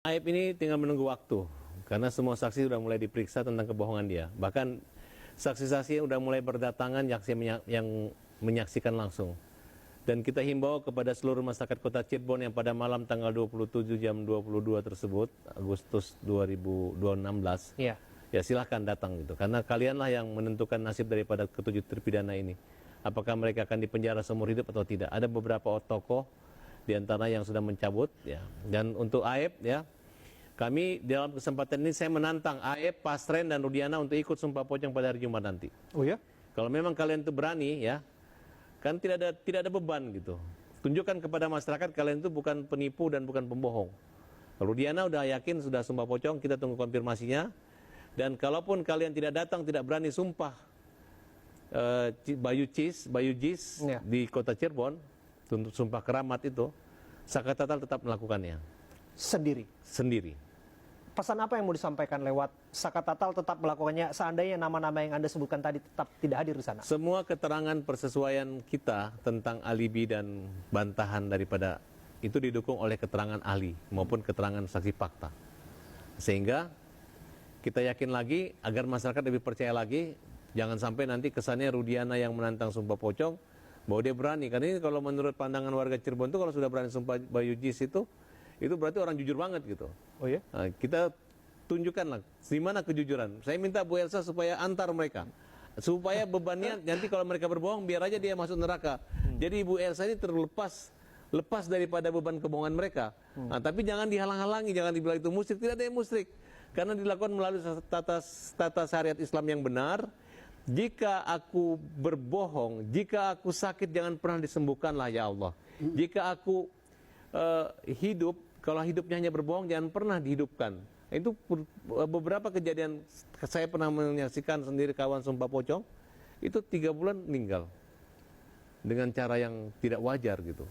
Aib ini tinggal menunggu waktu, karena semua saksi sudah mulai diperiksa tentang kebohongan dia. Bahkan saksi-saksi sudah mulai berdatangan yang menyaksikan langsung. Dan kita himbau kepada seluruh masyarakat Kota Cirebon yang pada malam tanggal 27 jam 22 tersebut, Agustus 2016, ya silahkan datang gitu. Karena kalianlah yang menentukan nasib daripada ketujuh terpidana ini. Apakah mereka akan dipenjara seumur hidup atau tidak. Ada beberapa tokoh di antara yang sudah mencabut, ya. Dan untuk Aib, ya, kami dalam kesempatan ini saya menantang Aib, Pasren dan Rudiana untuk ikut sumpah pocong pada hari Jumat nanti. Oh ya? Kalau memang kalian itu berani, ya, kan tidak ada beban gitu. Tunjukkan kepada masyarakat kalian itu bukan penipu dan bukan pembohong. Rudiana udah yakin sudah sumpah pocong, kita tunggu konfirmasinya. Dan kalaupun kalian tidak datang, tidak berani sumpah Bayu Jis di Kota Cirebon, untuk sumpah keramat itu, Saka Tatal tetap melakukannya. Sendiri. Pesan apa yang mau disampaikan lewat Saka Tatal tetap melakukannya seandainya nama-nama yang Anda sebutkan tadi tetap tidak hadir di sana? Semua keterangan persesuaian kita tentang alibi dan bantahan daripada itu didukung oleh keterangan ahli maupun keterangan saksi fakta. Sehingga kita yakin lagi agar masyarakat lebih percaya lagi, jangan sampai nanti kesannya Rudiana yang menantang sumpah pocong bahwa dia berani. Karena ini kalau menurut pandangan warga Cirebon itu kalau sudah berani sumpah Bayu Jis itu berarti orang jujur banget gitu. Oh ya? Nah, kita tunjukkanlah di mana kejujuran. Saya minta Bu Elsa supaya antar mereka, supaya bebannya nanti kalau mereka berbohong biar aja dia masuk neraka. Jadi Bu Elsa ini lepas daripada beban kebohongan mereka. Nah, tapi jangan dihalang-halangi, jangan dibilang itu musyrik. Tidak ada yang musyrik, karena dilakukan melalui tata syariat Islam yang benar. Jika aku berbohong, jika aku sakit, jangan pernah disembuhkanlah ya Allah. Jika aku hidup, kalau hidupnya hanya berbohong, jangan pernah dihidupkan. Itu beberapa kejadian saya pernah menyaksikan sendiri, kawan sumpah pocong, itu 3 bulan meninggal dengan cara yang tidak wajar gitu.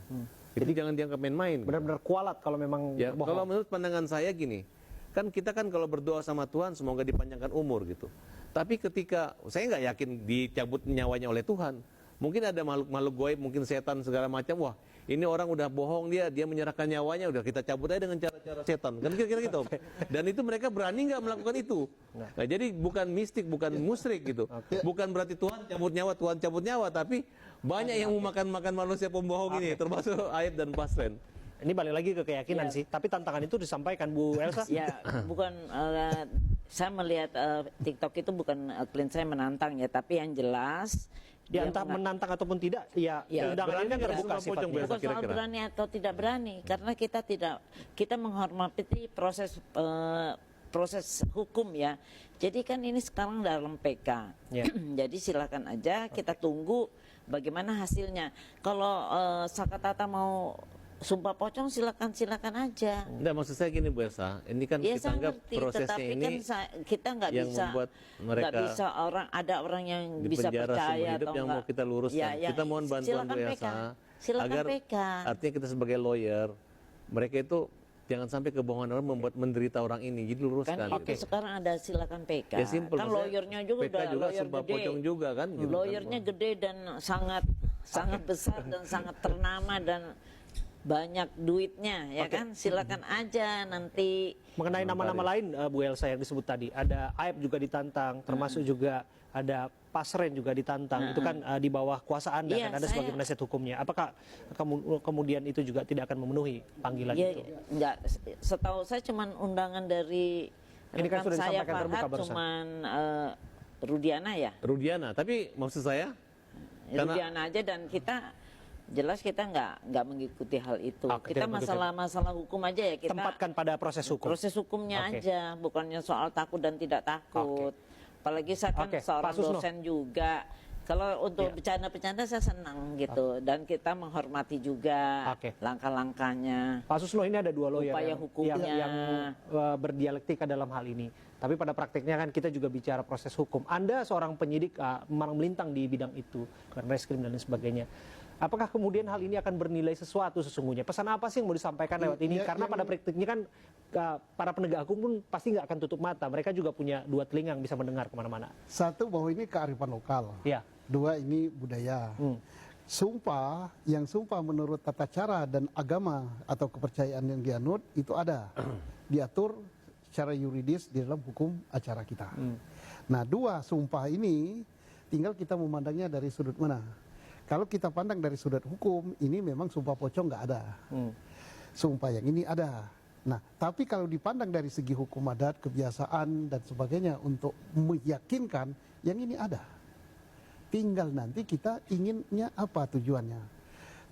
Jadi jangan dianggap main-main. Benar-benar kualat kalau memang ya, bohong. kalau menurut pandangan saya gini, kan kita kan kalau berdoa sama Tuhan semoga dipanjangkan umur gitu. Tapi ketika saya nggak yakin dicabut nyawanya oleh Tuhan, mungkin ada makhluk goib, mungkin setan segala macam. Wah, ini orang udah bohong, dia menyerahkan nyawanya, udah kita cabut aja dengan cara-cara setan. Kan kira-kira gitu. Dan itu mereka berani nggak melakukan itu. Nah, jadi bukan mistik, bukan musyrik gitu. Bukan berarti Tuhan cabut nyawa, tapi banyak yang mau makan manusia pembohong ini, termasuk Aib dan Pasren. Ini balik lagi ke keyakinan sih, tapi tantangan itu disampaikan Bu Elsa. Ya, bukan saya melihat TikTok itu bukan klien saya menantang ya, tapi yang jelas dia entah menantang ataupun tidak, ya undangan ini kan terbuka sifatnya. Bukan soal berani atau tidak berani, karena kita menghormati proses hukum ya. Jadi kan ini sekarang dalam PK. Jadi silakan aja kita tunggu bagaimana hasilnya. Kalau Saka Tatal mau sumpah pocong silakan aja. Enggak, maksud saya gini Bu Elsa, ini kan ya, kita anggap prosesnya ini kan kita nggak bisa ada orang yang bisa percaya hidup atau yang mau kita luruskan. Kita mohon bantuan Bu Elsa agar artinya kita sebagai lawyer, mereka itu jangan sampai kebohongan orang membuat menderita orang ini, jadi luruskan. Kan itu sekarang ada silakan PK. Ya, simple, kan lawyernya juga PK juga sumpah pocong juga kan. Gitu, lawyernya gede dan sangat besar dan sangat ternama dan banyak duitnya ya kan, silakan aja nanti. Mengenai nama-nama lain Bu Elsa yang disebut tadi, ada Aib juga ditantang, termasuk juga ada Pasren juga ditantang. Itu kan di bawah kuasa Anda kan, Anda sebagai penasihat hukumnya. Apakah kemudian itu juga tidak akan memenuhi panggilan itu? Enggak, setahu saya cuman undangan dari ini kan sudah saya disampaikan terbuka barusan. Cuman Rudiana ya. Rudiana, tapi maksud saya Rudiana aja, dan kita jelas kita nggak mengikuti hal itu. Kita masalah hukum aja ya, kita tempatkan pada proses hukum. Proses hukumnya aja, bukannya soal takut dan tidak takut. Apalagi saya kan seorang dosen juga. Kalau untuk bercanda-bercanda saya senang gitu, dan kita menghormati juga langkah-langkahnya. Pak Susno, ini ada dua lawyer upaya hukumnya yang berdialektika dalam hal ini. Tapi pada praktiknya kan kita juga bicara proses hukum. Anda seorang penyidik melintang di bidang itu, reskrim dan lain sebagainya. Apakah kemudian hal ini akan bernilai sesuatu sesungguhnya? Pesan apa sih yang mau disampaikan lewat ini? Karena pada praktiknya kan para penegak hukum pun pasti nggak akan tutup mata. Mereka juga punya dua telinga yang bisa mendengar kemana-mana. Satu, bahwa ini kearifan lokal. Ya. Dua, ini budaya. sumpah menurut tata cara dan agama atau kepercayaan yang dianut itu ada diatur secara yuridis di dalam hukum acara kita. Nah, dua sumpah ini tinggal kita memandangnya dari sudut mana. Kalau kita pandang dari sudut hukum, ini memang sumpah pocong nggak ada. Sumpah yang ini ada. Nah, tapi kalau dipandang dari segi hukum adat, kebiasaan dan sebagainya untuk meyakinkan yang ini ada. Tinggal nanti kita inginnya apa tujuannya.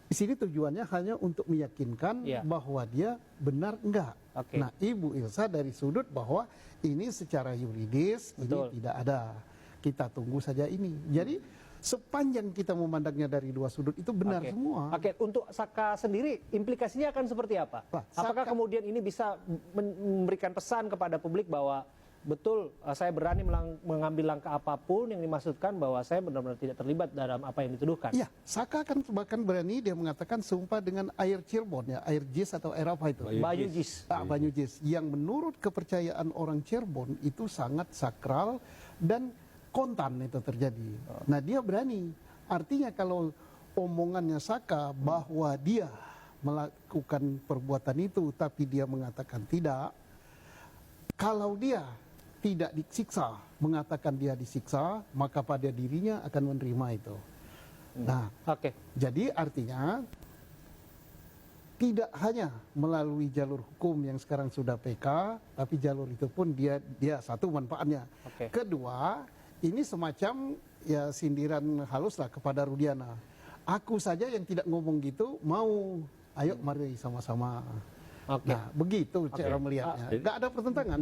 Di sini tujuannya hanya untuk meyakinkan bahwa dia benar enggak. Nah, Ibu Ilsa dari sudut bahwa ini secara yuridis ini tidak ada. Kita tunggu saja ini. Jadi sepanjang kita memandangnya dari dua sudut itu benar semua. Untuk Saka sendiri implikasinya akan seperti apa? Apakah kemudian ini bisa memberikan pesan kepada publik bahwa betul saya berani mengambil langkah apapun yang dimaksudkan bahwa saya benar-benar tidak terlibat dalam apa yang dituduhkan? Iya, Saka kan bahkan berani dia mengatakan sumpah dengan air Cirebon ya, air jis atau air apa itu? Banyu jis. Banyu jis. Yang menurut kepercayaan orang Cirebon itu sangat sakral dan kontan itu terjadi. Nah, dia berani. Artinya kalau omongannya Saka bahwa dia melakukan perbuatan itu tapi dia mengatakan tidak, kalau dia tidak disiksa, mengatakan dia disiksa, maka pada dirinya akan menerima itu. Nah, jadi artinya tidak hanya melalui jalur hukum yang sekarang sudah PK, tapi jalur itu pun dia satu manfaatnya. Kedua, ini semacam ya sindiran halus lah kepada Rudiana. Aku saja yang tidak ngomong gitu, mau ayo mari sama-sama. Nah, begitu cara melihatnya. Nggak ada pertentangan.